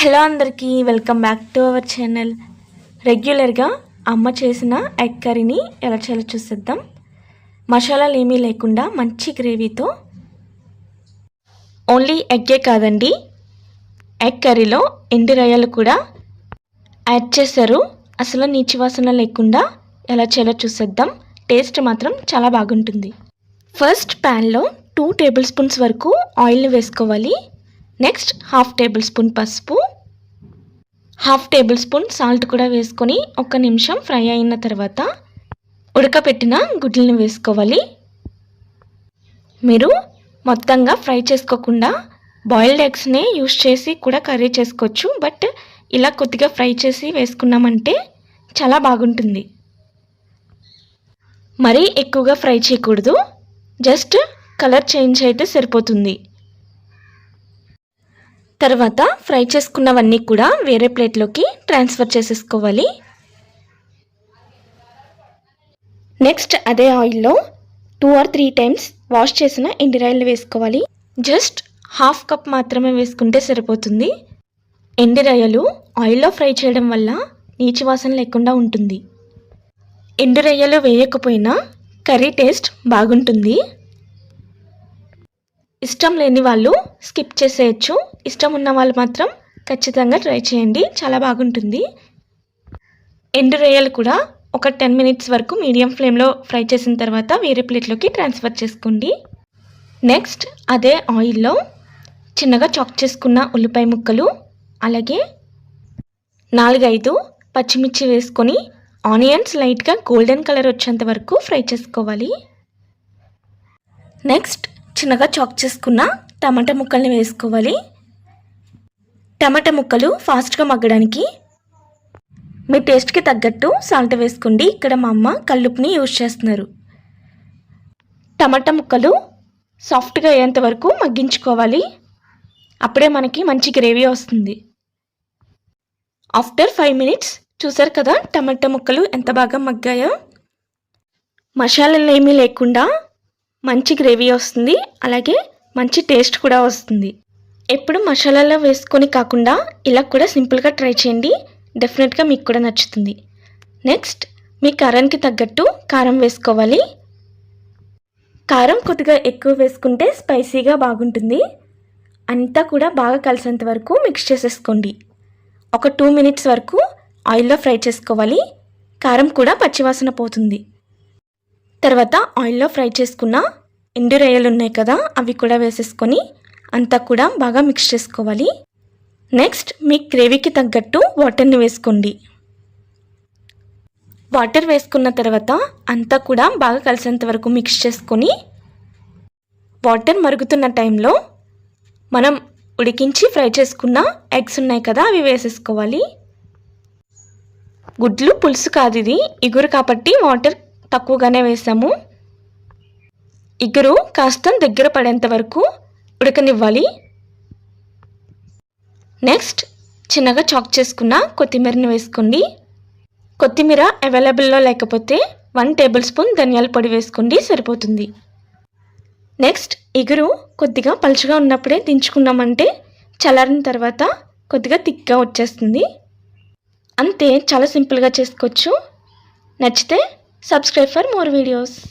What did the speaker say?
Hello అందరికీ welcome back to our channel. రెగ్యులర్గా అమ్మ చేసిన ఎగ్ కర్రీని ఎలా చేయాలో చూసేద్దాం. మసాలాలు ఏమీ లేకుండా మంచి గ్రేవీతో, ఓన్లీ ఎగ్గే కాదండి, ఎగ్ కర్రీలో ఎండు రొయ్యలు కూడా యాడ్ చేశారు. అసలు నీచు వాసన లేకుండా ఎలా చేయాలో చూసేద్దాం. టేస్ట్ మాత్రం చాలా బాగుంటుంది. ఫస్ట్ ప్యాన్లో 2 టేబుల్ స్పూన్స్ వరకు ఆయిల్ని వేసుకోవాలి. నెక్స్ట్ 1/2 టేబుల్ స్పూన్ పసుపు, 1/2 టేబుల్ స్పూన్ సాల్ట్ కూడా వేసుకొని 1 నిమిషం ఫ్రై అయిన తర్వాత ఉడకపెట్టిన గుడ్లను వేసుకోవాలి. మీరు మొత్తంగా ఫ్రై చేసుకోకుండా బాయిల్డ్ ఎగ్స్నే యూస్ చేసి కూడా కర్రీ చేసుకోవచ్చు. బట్ ఇలా కొద్దిగా ఫ్రై చేసి వేసుకున్నామంటే చాలా బాగుంటుంది. మరీ ఎక్కువగా ఫ్రై చేయకూడదు, జస్ట్ కలర్ చేంజ్ అయితే సరిపోతుంది. తర్వాత ఫ్రై చేసుకున్నవన్నీ కూడా వేరే ప్లేట్లోకి ట్రాన్స్ఫర్ చేసేసుకోవాలి. నెక్స్ట్ అదే ఆయిల్లో 2 or 3 టైమ్స్ వాష్ చేసిన ఎండు రొయ్యలు వేసుకోవాలి. జస్ట్ 1/2 కప్ మాత్రమే వేసుకుంటే సరిపోతుంది. ఎండు రొయ్యలు ఆయిల్లో ఫ్రై చేయడం వల్ల నీచు వాసన లేకుండా ఉంటుంది. ఎండు రొయ్యలు వేయకపోయినా కర్రీ టేస్ట్ బాగుంటుంది. ఇష్టం లేని వాళ్ళు స్కిప్ చేసేయచ్చు. ఇష్టం ఉన్న వాళ్ళు మాత్రం ఖచ్చితంగా ట్రై చేయండి, చాలా బాగుంటుంది. ఎండు రొయ్యలు కూడా ఒక 10 minutes వరకు మీడియం ఫ్లేమ్లో ఫ్రై చేసిన తర్వాత వేరే ప్లేట్లోకి ట్రాన్స్ఫర్ చేసుకోండి. నెక్స్ట్ అదే ఆయిల్లో చిన్నగా చాప్ చేసుకున్న ఉల్లిపాయ ముక్కలు, అలాగే 4-5 పచ్చిమిర్చి వేసుకొని ఆనియన్స్ లైట్గా గోల్డెన్ కలర్ వచ్చేంత వరకు ఫ్రై చేసుకోవాలి. నెక్స్ట్ చిన్నగా చాప్ చేసుకున్న టమాటా ముక్కల్ని వేసుకోవాలి. టమాటా ముక్కలు ఫాస్ట్గా మగ్గడానికి మీ టేస్ట్కి తగ్గట్టు సాల్ట్ వేసుకోండి. ఇక్కడ మా అమ్మ కల్లుప్పుని యూజ్ చేస్తున్నారు. టమాటా ముక్కలు సాఫ్ట్గా అయ్యేంత వరకు మగ్గించుకోవాలి. అప్పుడే మనకి మంచి గ్రేవీ వస్తుంది. ఆఫ్టర్ 5 minutes చూసారు కదా టమాటా ముక్కలు ఎంత బాగా మగ్గాయో. మసాలాలు ఏమీ లేకుండా మంచి గ్రేవీ వస్తుంది, అలాగే మంచి టేస్ట్ కూడా వస్తుంది. ఎప్పుడు మసాలాలో వేసుకొని కాకుండా ఇలా కూడా సింపుల్గా ట్రై చేయండి, డెఫినెట్గా మీకు కూడా నచ్చుతుంది. నెక్స్ట్ మీ కారానికి తగ్గట్టు కారం వేసుకోవాలి. కారం కొద్దిగా ఎక్కువ వేసుకుంటే స్పైసీగా బాగుంటుంది. అంతా కూడా బాగా కలిసేంత వరకు మిక్స్ చేసేసుకోండి. ఒక 2 minutes వరకు ఆయిల్లో ఫ్రై చేసుకోవాలి. కారం కూడా పచ్చివాసన పోతుంది. తర్వాత ఆయిల్లో ఫ్రై చేసుకున్న ఎండు రొయ్యలు ఉన్నాయి కదా, అవి కూడా వేసేసుకొని అంతా కూడా బాగా మిక్స్ చేసుకోవాలి. నెక్స్ట్ మీ గ్రేవీకి తగ్గట్టు వాటర్ని వేసుకోండి. వాటర్ వేసుకున్న తర్వాత అంతా కూడా బాగా కలిసేంత వరకు మిక్స్ చేసుకొని వాటర్ మరుగుతున్న టైంలో మనం ఉడికించి ఫ్రై చేసుకున్న ఎగ్స్ ఉన్నాయి కదా, అవి వేసేసుకోవాలి. గుడ్లు పులుసు కాదు, ఇది ఇగురు కాబట్టి వాటర్ తక్కువగానే వేసాము. ఇగురు కాస్త దగ్గర పడేంత వరకు ఉడకనివ్వాలి. నెక్స్ట్ చిన్నగా చాప్ చేసుకున్న కొత్తిమీరని వేసుకోండి. కొత్తిమీర అవైలబుల్లో లేకపోతే 1 టేబుల్ స్పూన్ ధనియాల పొడి వేసుకోండి, సరిపోతుంది. నెక్స్ట్ ఇగురు కొద్దిగా పలుచగా ఉన్నప్పుడే దించుకున్నామంటే చల్లారిన తర్వాత కొద్దిగా థిక్గా వచ్చేస్తుంది. అంతే, చాలా సింపుల్గా చేసుకోవచ్చు. నచ్చితే సబ్స్క్రైబ్ ఫర్ మోర్ వీడియోస్.